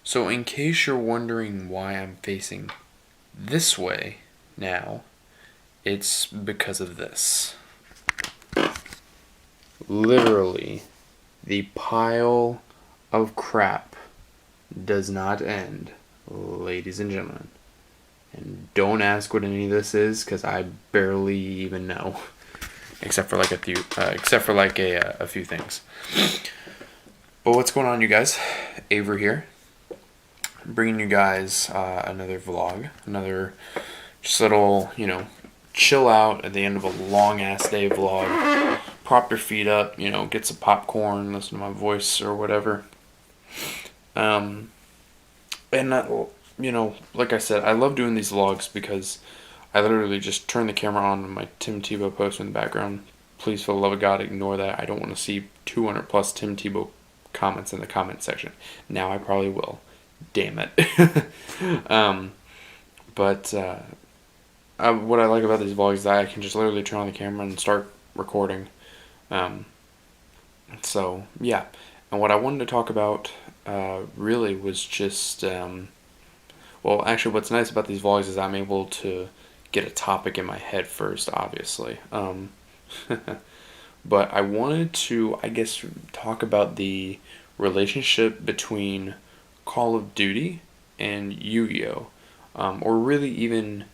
So, in case you're wondering why I'm facing this way now, it's because of this. Literally, the pile of crap does not end, ladies and gentlemen. And don't ask what any of this is, because I barely even know, except for like a few things. But what's going on, you guys? Avery here, bringing you guys another vlog, another just little, chill out at the end of a long ass day vlog. Prop your feet up, get some popcorn, listen to my voice or whatever. And like I said, I love doing these vlogs because I literally just turn the camera on and my Tim Tebow post in the background. Please, for the love of God, ignore that. I don't want to see 200 plus Tim Tebow comments in the comment section. Now I probably will. Damn it. But what I like about these vlogs is that I can just literally turn on the camera and start recording. So, yeah. And what I wanted to talk about really was just... well, actually, what's nice about these vlogs is I'm able to get a topic in my head first, obviously. But I wanted to, I guess, talk about the relationship between Call of Duty and Yu-Gi-Oh! Or really even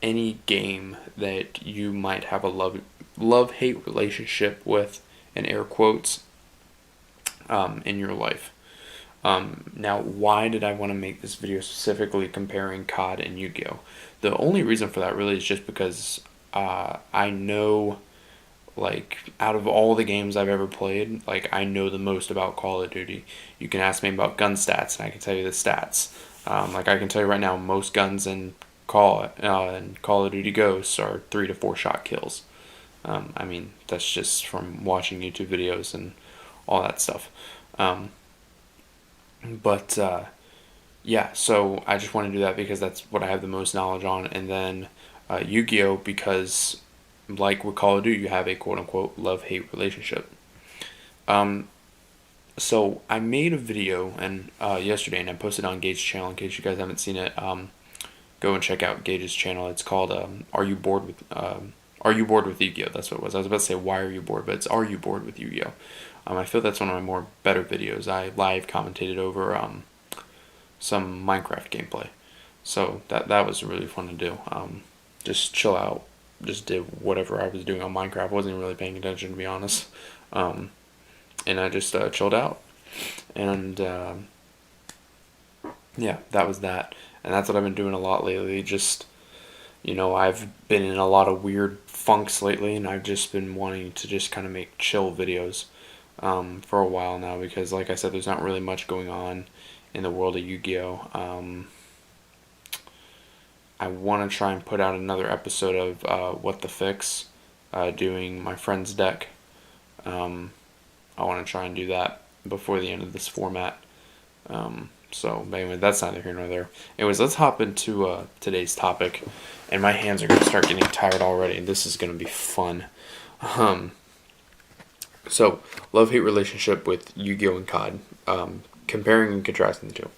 any game that you might have a love-hate relationship with, in air quotes, in your life. Now, why did I want to make this video specifically comparing COD and Yu-Gi-Oh? The only reason for that really is just because I know, like, out of all the games I've ever played, like, I know the most about Call of Duty. You can ask me about gun stats, and I can tell you the stats. Like, I can tell you right now, most guns in Call of Duty Ghosts are 3 to 4 shot kills. I mean, that's just from watching YouTube videos and all that stuff. But yeah, so I just want to do that because that's what I have the most knowledge on. And then Yu-Gi-Oh! Because, like with Call of Duty, you have a quote-unquote love-hate relationship. So I made a video yesterday, and I posted it on Gage's channel. In case you guys haven't seen it, go and check out Gage's channel. It's called Are You Bored with Yu-Gi-Oh? That's what it was. I was about to say Why Are You Bored, but it's Are You Bored with Yu-Gi-Oh? I feel that's one of my better videos. I live commentated over some Minecraft gameplay, so that was really fun to do. Just chill out, just did whatever I was doing on Minecraft. Wasn't really paying attention, to be honest, and I just chilled out, and yeah, that was that. And that's what I've been doing a lot lately. Just, I've been in a lot of weird funks lately, and I've just been wanting to just kind of make chill videos for a while now, because like I said, there's not really much going on in the world of Yu-Gi-Oh! I want to try and put out another episode of What the Fix, doing my friend's deck. I want to try and do that before the end of this format. So anyway, that's neither here nor there. Anyways, let's hop into today's topic, and my hands are going to start getting tired already. This is going to be fun. So, love-hate relationship with Yu-Gi-Oh! And COD, comparing and contrasting the two.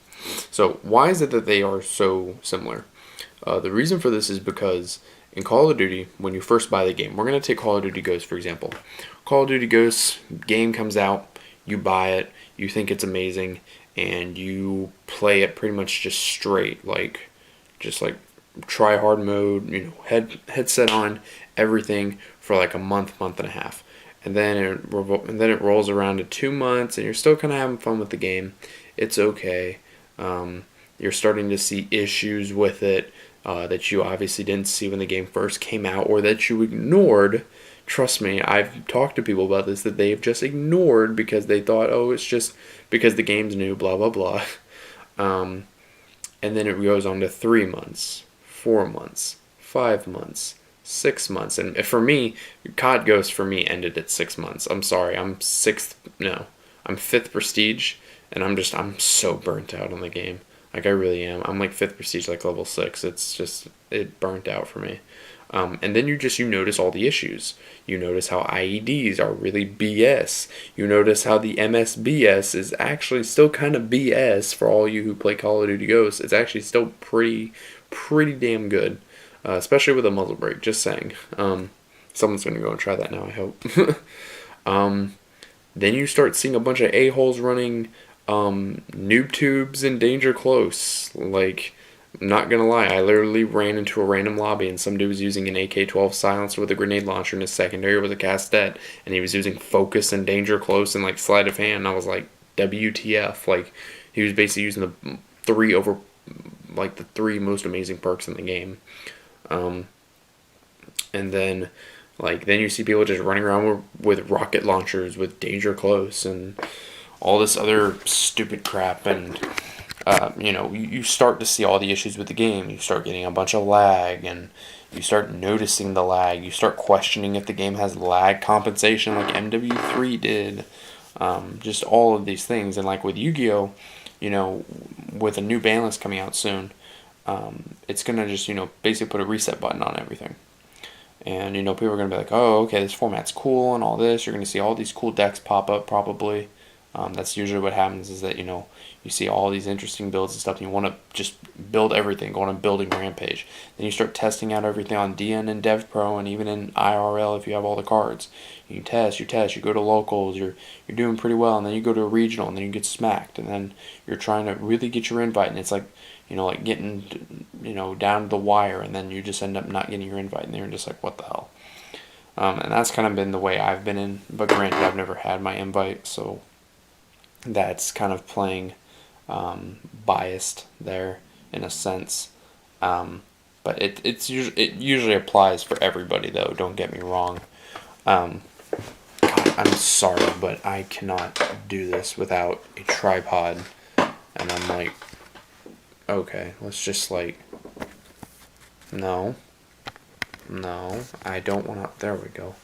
So, why is it that they are so similar? The reason for this is because in Call of Duty, when you first buy the game, we're going to take Call of Duty Ghosts, for example. Call of Duty Ghosts, game comes out, you buy it, you think it's amazing, and you play it pretty much just straight, just like try hard mode, headset on, everything for like a month and a half. And then it rolls around to 2 months, and you're still kind of having fun with the game. It's okay. You're starting to see issues with it that you obviously didn't see when the game first came out, or that you ignored. Trust me, I've talked to people about this, that they've just ignored because they thought, oh, it's just because the game's new, blah, blah, blah. And then it goes on to 3 months, 4 months, 5 months, 6 months. And for me, COD Ghost for me ended at 6 months. I'm sorry, I'm 5th Prestige, and I'm so burnt out on the game. Like, I really am. I'm like 5th Prestige, like level 6. It's just, it burnt out for me. And then you notice all the issues. You notice how IEDs are really BS. You notice how the MSBS is actually still kind of BS for all you who play Call of Duty Ghosts. It's actually still pretty damn good, especially with a muzzle brake. Just saying. Someone's gonna go and try that now, I hope. Then you start seeing a bunch of a-holes running noob tubes in danger close. Like, not gonna lie, I literally ran into a random lobby and some dude was using an AK-12 silencer with a grenade launcher and his secondary was a castet, and he was using focus and danger close and like sleight of hand. And I was like, WTF? Like, he was basically using the three most amazing perks in the game. And then you see people just running around with rocket launchers with danger close and all this other stupid crap. And you start to see all the issues with the game. You start getting a bunch of lag, and you start noticing the lag. You start questioning if the game has lag compensation like MW3 did. Just all of these things. And like with Yu-Gi-Oh, with a new ban list coming out soon, it's gonna just basically put a reset button on everything. And people are gonna be like, oh, okay, this format's cool and all this. You're gonna see all these cool decks pop up probably. That's usually what happens, is that you see all these interesting builds and stuff, and you want to just build everything, go on a building rampage. Then you start testing out everything on DN and Dev Pro, and even in IRL if you have all the cards. You test, you go to locals, you're doing pretty well, and then you go to a regional, and then you get smacked, and then you're trying to really get your invite, and it's like like getting down to the wire, and then you just end up not getting your invite, and you're just like, what the hell. And that's kind of been the way I've been in, but granted, I've never had my invite, so that's kind of playing biased there in a sense. But it usually applies for everybody, though, don't get me wrong. God, I'm sorry, but I cannot do this without a tripod. And I'm like, okay, let's just no, I don't want to, there we go.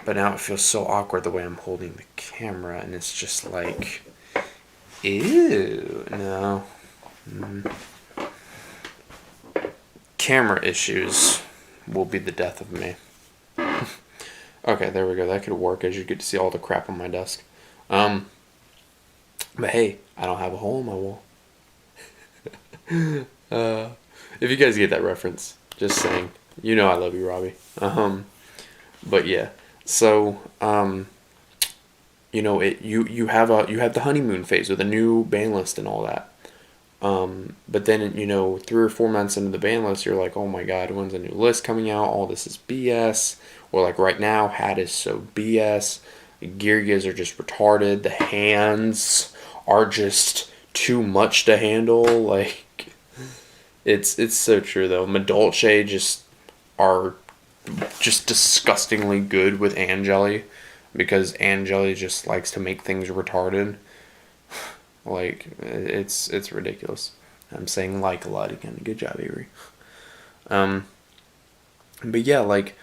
But now it feels so awkward the way I'm holding the camera, and it's just like, ew, no. Camera issues will be the death of me. Okay, there we go. That could work, as you get to see all the crap on my desk. But hey, I don't have a hole in my wall. If you guys get that reference, just saying. I love you, Robbie. But yeah. So, you have the honeymoon phase with a new ban list and all that. But then 3 or 4 months into the ban list, you're like, oh my god, when's a new list coming out? All this is BS. Or like right now, hat is so BS. Gear gives are just retarded. The hands are just too much to handle. Like, it's so true though. Madolche just are just disgustingly good with Angeli, because Angeli just likes to make things retarded. Like, it's ridiculous. I'm saying like a lot again. Good job, Avery. But yeah, like,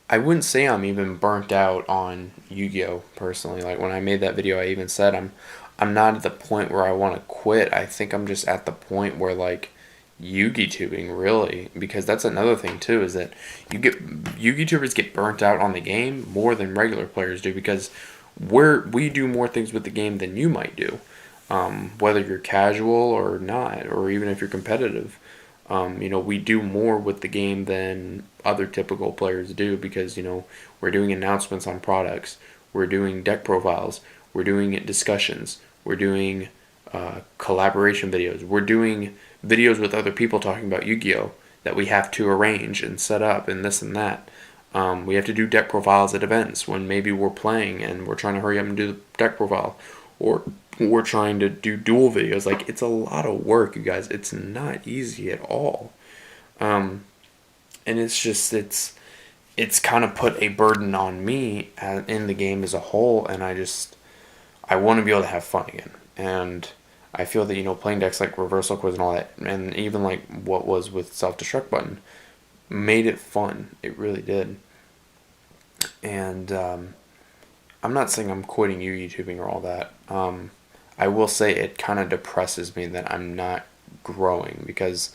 I wouldn't say I'm even burnt out on Yu-Gi-Oh! Personally. Like, when I made that video, I even said I'm not at the point where I want to quit. I think I'm just at the point where, like, Yu-Gi tubing, really, because that's another thing too, is that Yu-Gi tubers get burnt out on the game more than regular players do, because we do more things with the game than you might do, whether you're casual or not, or even if you're competitive. We do more with the game than other typical players do, because we're doing announcements on products, we're doing deck profiles, we're doing discussions, we're doing collaboration videos, we're doing videos with other people talking about Yu-Gi-Oh! That we have to arrange and set up and this and that. We have to do deck profiles at events when maybe we're playing and we're trying to hurry up and do the deck profile, or we're trying to do duel videos. Like, it's a lot of work, you guys. It's not easy at all. And it's just, it's kind of put a burden on me in the game as a whole, and I want to be able to have fun again. And I feel that, playing decks like Reversal Quiz and all that, and even like what was with Self-Destruct Button, made it fun. It really did. And I'm not saying I'm quitting YouTubing or all that. I will say it kind of depresses me that I'm not growing, because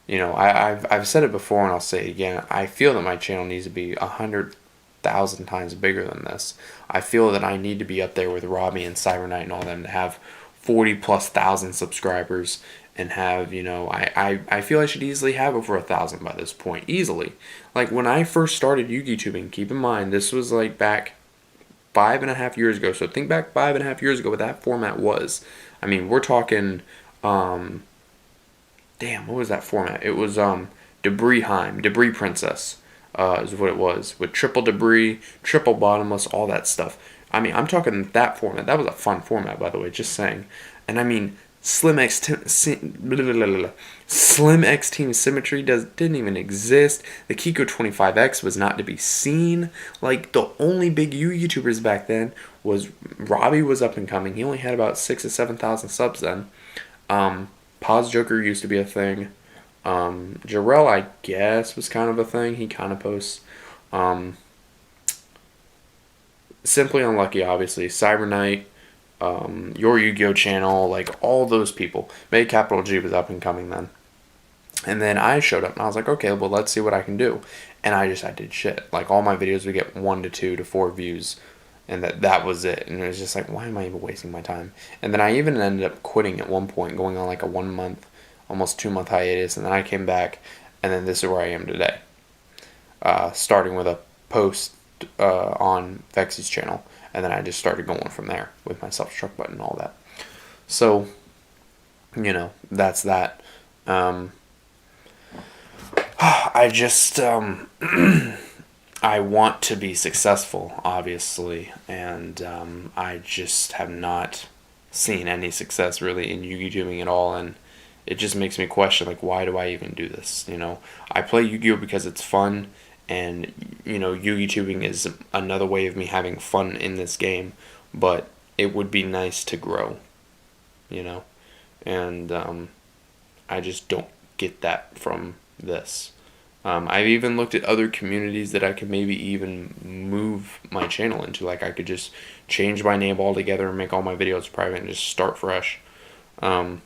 I've said it before and I'll say it again. I feel that my channel needs to be 100,000 times bigger than this. I feel that I need to be up there with Robbie and Cyberknight and all them to have 40 plus thousand subscribers and have, I feel I should easily have over 1,000 by this point. Easily. Like when I first started YugiTubing, keep in mind, this was like back 5.5 years ago. So think back 5.5 years ago what that format was. I mean, we're talking, damn, what was that format? It was Debris Princess, is what it was, with triple debris, triple bottomless, all that stuff. I mean, I'm talking that format. That was a fun format, by the way, just saying. And I mean, Slim X Team Symmetry didn't even exist. The Kiko 25X was not to be seen. Like, the only big YouTubers back then was Robbie was up and coming. He only had about 6,000 to 7,000 subs then. Pause Joker used to be a thing. Jarrell, I guess, was kind of a thing. He kind of posts. Simply Unlucky, obviously. Cyberknight, Your Yu-Gi-Oh channel, like all those people. May Capital G was up and coming then. And then I showed up and I was like, okay, well, let's see what I can do. And I did shit. Like all my videos would get 1 to 2 to 4 views. And that was it. And it was just like, why am I even wasting my time? And then I even ended up quitting at one point, going on like a 1 month, almost 2 month hiatus. And then I came back, and then this is where I am today. Starting with a post on Vexy's channel. And then I just started going from there with my self-destruct button and all that. So, that's that. I just, I want to be successful, obviously, and I just have not seen any success really in Yu-Gi-Oh! At all, and it just makes me question, like, why do I even do this? I play Yu-Gi-Oh! Because it's fun, and, Yu-Gi-Oh! Is another way of me having fun in this game, but it would be nice to grow, and I just don't get that from this. I've even looked at other communities that I could maybe even move my channel into. Like I could just change my name altogether and make all my videos private and just start fresh. But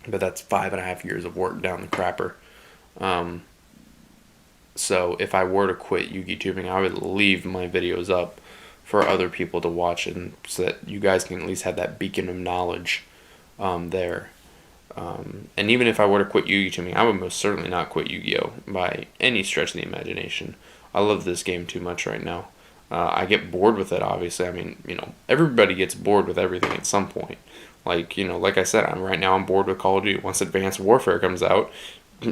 that's 5.5 years of work down the crapper. So if I were to quit YugiTubing, I would leave my videos up for other people to watch, and so that you guys can at least have that beacon of knowledge there. And even if I were to quit Yu-Gi-Oh! I would most certainly not quit Yu-Gi-Oh! By any stretch of the imagination. I love this game too much right now. I get bored with it, obviously. I mean, everybody gets bored with everything at some point. Like, like I said, I'm bored with Call of Duty. Once Advanced Warfare comes out,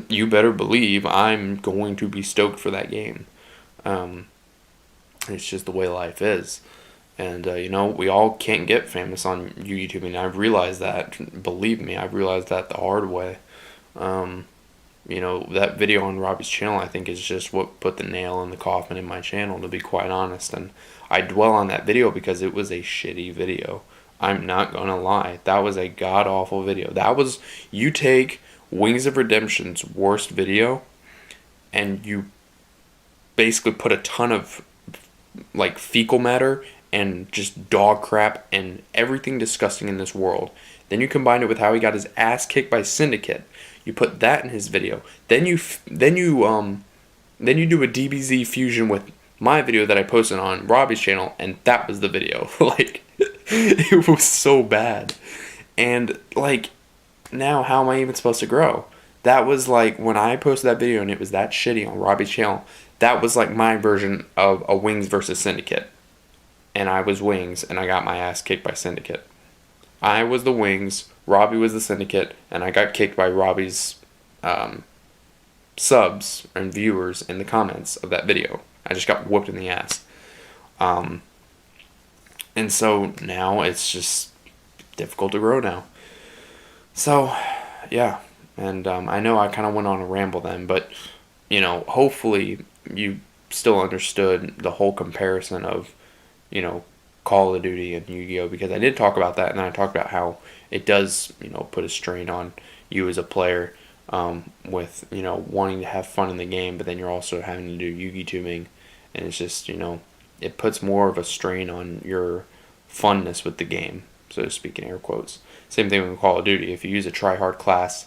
you better believe I'm going to be stoked for that game. It's just the way life is. And, we all can't get famous on YouTube, and I've realized that. Believe me, I've realized that the hard way. That video on Robbie's channel, I think, is just what put the nail in the coffin in my channel, to be quite honest. And I dwell on that video because it was a shitty video. I'm not gonna lie. That was a god-awful video. That was, you take Wings of Redemption's worst video, and you basically put a ton of, like, fecal matter and just dog crap and everything disgusting in this world. Then you combine it with how he got his ass kicked by Syndicate. You put that in his video. Then you do a DBZ fusion with my video that I posted on Robbie's channel, and that was the video. Like, it was so bad. And like, now how am I even supposed to grow? That was like when I posted that video and it was that shitty on Robbie's channel. That was like my version of a Wings versus Syndicate. And I was Wings, and I got my ass kicked by Syndicate. I was the Wings, Robbie was the Syndicate, and I got kicked by Robbie's subs and viewers in the comments of that video. I just got whooped in the ass. And so now it's just difficult to grow now. So, yeah. And I know I kind of went on a ramble then, but, hopefully you still understood the whole comparison of, Call of Duty and Yu-Gi-Oh! Because I did talk about that, and then I talked about how it does, put a strain on you as a player, with, wanting to have fun in the game, but then you're also having to do Yu-Gi-Tubing, and it's just, it puts more of a strain on your funness with the game, so to speak, in air quotes. Same thing with Call of Duty. If you use a try-hard class,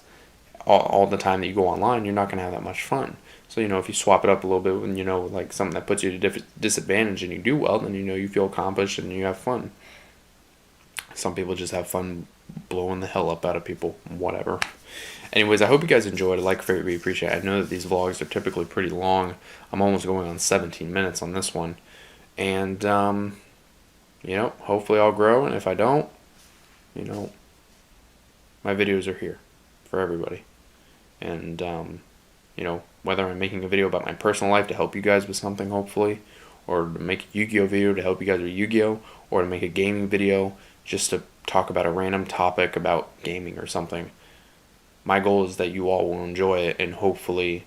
all the time that you go online, you're not going to have that much fun. So, if you swap it up a little bit when, like something that puts you at a disadvantage and you do well, then, you feel accomplished and you have fun. Some people just have fun blowing the hell up out of people, whatever. Anyways, I hope you guys enjoyed. Like, favorite, we appreciate it. I know that these vlogs are typically pretty long. I'm almost going on 17 minutes on this one. And, hopefully I'll grow. And if I don't, my videos are here for everybody. And, whether I'm making a video about my personal life to help you guys with something, hopefully, or to make a Yu-Gi-Oh video to help you guys with Yu-Gi-Oh, or to make a gaming video just to talk about a random topic about gaming or something. My goal is that you all will enjoy it, and hopefully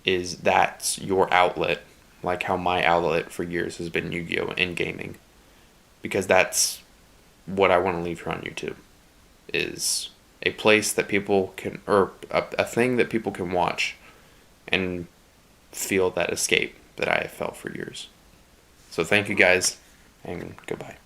that's your outlet, like how my outlet for years has been Yu-Gi-Oh and gaming. Because that's what I want to leave here on YouTube, is a place that people can, or a thing that people can watch and feel that escape that I have felt for years. So thank you guys, and goodbye.